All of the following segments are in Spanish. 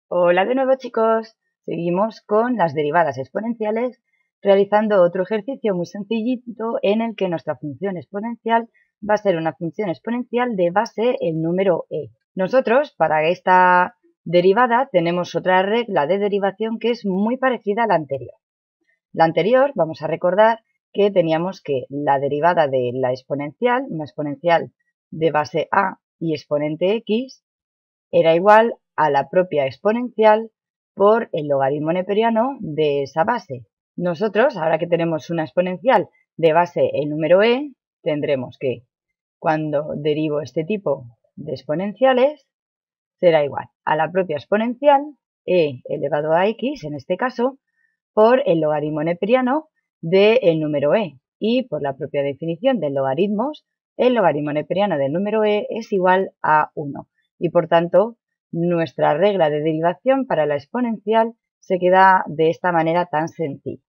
Hola de nuevo chicos, seguimos con las derivadas exponenciales realizando otro ejercicio muy sencillito en el que nuestra función exponencial va a ser una función exponencial de base el número e. Nosotros para esta derivada tenemos otra regla de derivación que es muy parecida a la anterior. La anterior vamos a recordar que teníamos que la derivada de la exponencial, una exponencial de base a y exponente x, era igual a la propia exponencial por el logaritmo neperiano de esa base. Nosotros, ahora que tenemos una exponencial de base el número e, tendremos que, cuando derivo este tipo de exponenciales, será igual a la propia exponencial, e elevado a x, en este caso, por el logaritmo neperiano del número e. Y por la propia definición de logaritmos, el logaritmo neperiano del número e es igual a 1. Y por tanto, nuestra regla de derivación para la exponencial se queda de esta manera tan sencilla.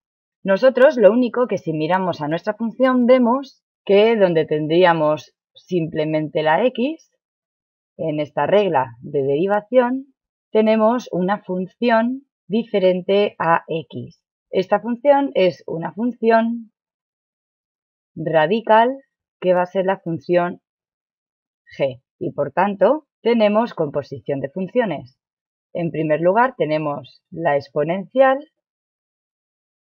Nosotros lo único que si miramos a nuestra función vemos que donde tendríamos simplemente la x, en esta regla de derivación, tenemos una función diferente a x. Esta función es una función radical que va a ser la función g y por tanto tenemos composición de funciones. En primer lugar tenemos la exponencial,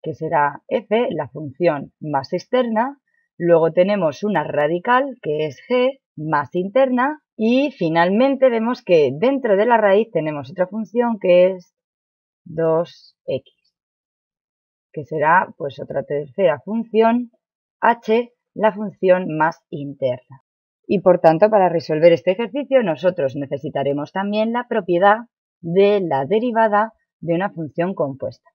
que será f, la función más externa. Luego tenemos una radical, que es g, más interna. Y finalmente vemos que dentro de la raíz tenemos otra función que es 2x, que será pues otra tercera función, h, la función más interna. Y por tanto, para resolver este ejercicio nosotros necesitaremos también la propiedad de la derivada de una función compuesta.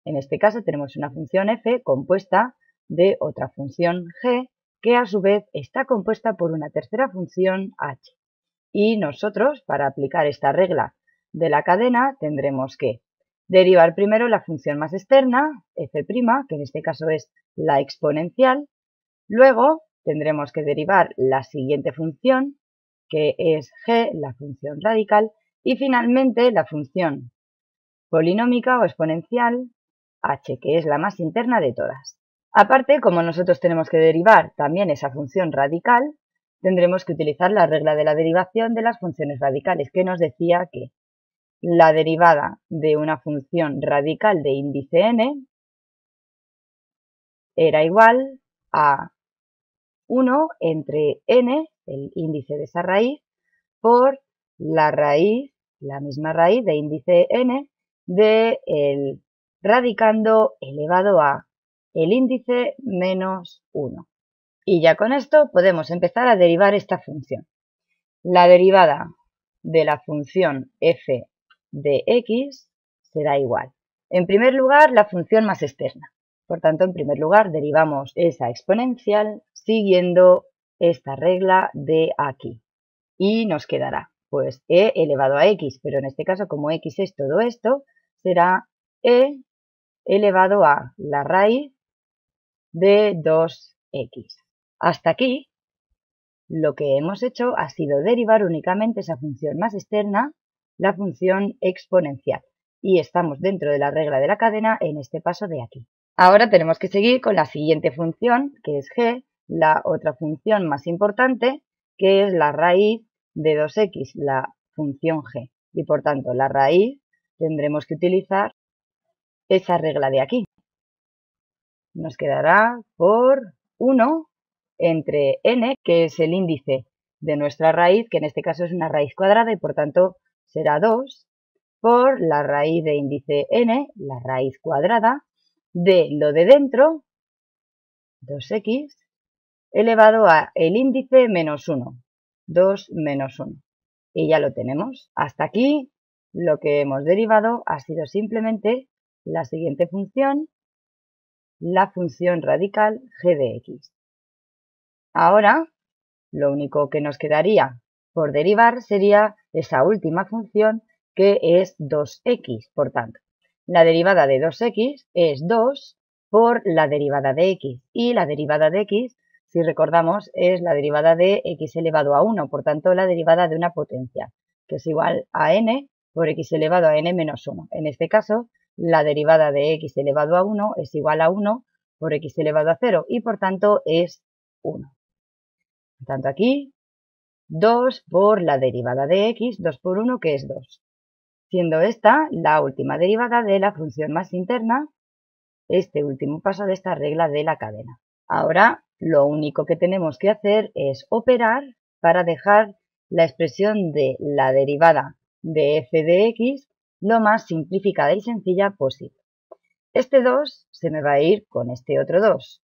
En este caso tenemos una función f compuesta de otra función g, que a su vez está compuesta por una tercera función h. Y nosotros, para aplicar esta regla de la cadena, tendremos que derivar primero la función más externa, f', que en este caso es la exponencial. Luego tendremos que derivar la siguiente función, que es g, la función radical. Y finalmente la función polinómica o exponencial h, que es la más interna de todas. Aparte, como nosotros tenemos que derivar también esa función radical, tendremos que utilizar la regla de la derivación de las funciones radicales, que nos decía que la derivada de una función radical de índice n era igual a 1 entre n, el índice de esa raíz, por la raíz, la misma raíz de índice n de el radicando elevado a el índice menos 1. Y ya con esto podemos empezar a derivar esta función. La derivada de la función f de x será igual. En primer lugar, la función más externa. Por tanto, en primer lugar, derivamos esa exponencial siguiendo esta regla de aquí. Y nos quedará, pues, e elevado a x, pero en este caso, como x es todo esto, será e elevado a la raíz de 2x. Hasta aquí, lo que hemos hecho ha sido derivar únicamente esa función más externa, la función exponencial. Y estamos dentro de la regla de la cadena en este paso de aquí. Ahora tenemos que seguir con la siguiente función, que es g, la otra función más importante, que es la raíz de 2x, la función g. Y por tanto, la raíz tendremos que utilizar esa regla de aquí. Nos quedará por 1 entre n, que es el índice de nuestra raíz, que en este caso es una raíz cuadrada y por tanto será 2, por la raíz de índice n, la raíz cuadrada, de lo de dentro, 2x, elevado a el índice menos 1, 2 menos 1. Y ya lo tenemos. Hasta aquí lo que hemos derivado ha sido simplemente la siguiente función, la función radical g de x. Ahora, lo único que nos quedaría por derivar sería esa última función, que es 2x. Por tanto, la derivada de 2x es 2 por la derivada de x. Y la derivada de x, si recordamos, es la derivada de x elevado a 1. Por tanto, la derivada de una potencia, que es igual a n por x elevado a n menos 1. En este caso, la derivada de x elevado a 1 es igual a 1 por x elevado a 0 y por tanto es 1. Por tanto aquí 2 por la derivada de x, 2 por 1 que es 2. Siendo esta la última derivada de la función más interna, este último paso de esta regla de la cadena. Ahora lo único que tenemos que hacer es operar para dejar la expresión de la derivada de f de x lo más simplificada y sencilla posible. Este 2 se me va a ir con este otro 2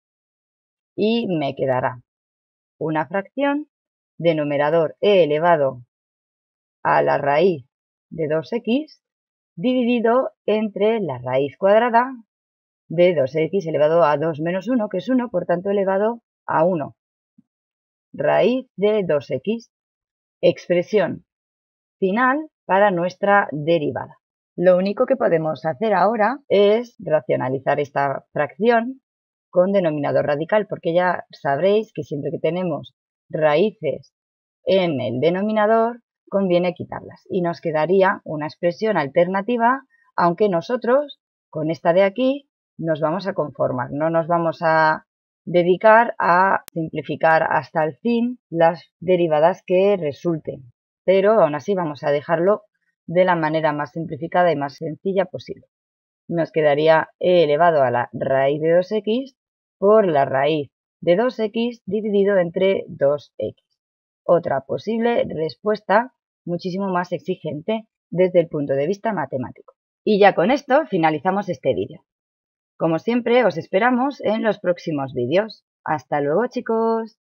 y me quedará una fracción de numerador e elevado a la raíz de 2x dividido entre la raíz cuadrada de 2x elevado a 2 menos 1, que es 1, por tanto elevado a 1. Raíz de 2x. Expresión final para nuestra derivada. Lo único que podemos hacer ahora es racionalizar esta fracción con denominador radical, porque ya sabréis que siempre que tenemos raíces en el denominador, conviene quitarlas. Y nos quedaría una expresión alternativa, aunque nosotros, con esta de aquí, nos vamos a conformar. No nos vamos a dedicar a simplificar hasta el fin las derivadas que resulten. Pero aún así vamos a dejarlo de la manera más simplificada y más sencilla posible. Nos quedaría e elevado a la raíz de 2x por la raíz de 2x dividido entre 2x. Otra posible respuesta muchísimo más exigente desde el punto de vista matemático. Y ya con esto finalizamos este vídeo. Como siempre, os esperamos en los próximos vídeos. ¡Hasta luego, chicos!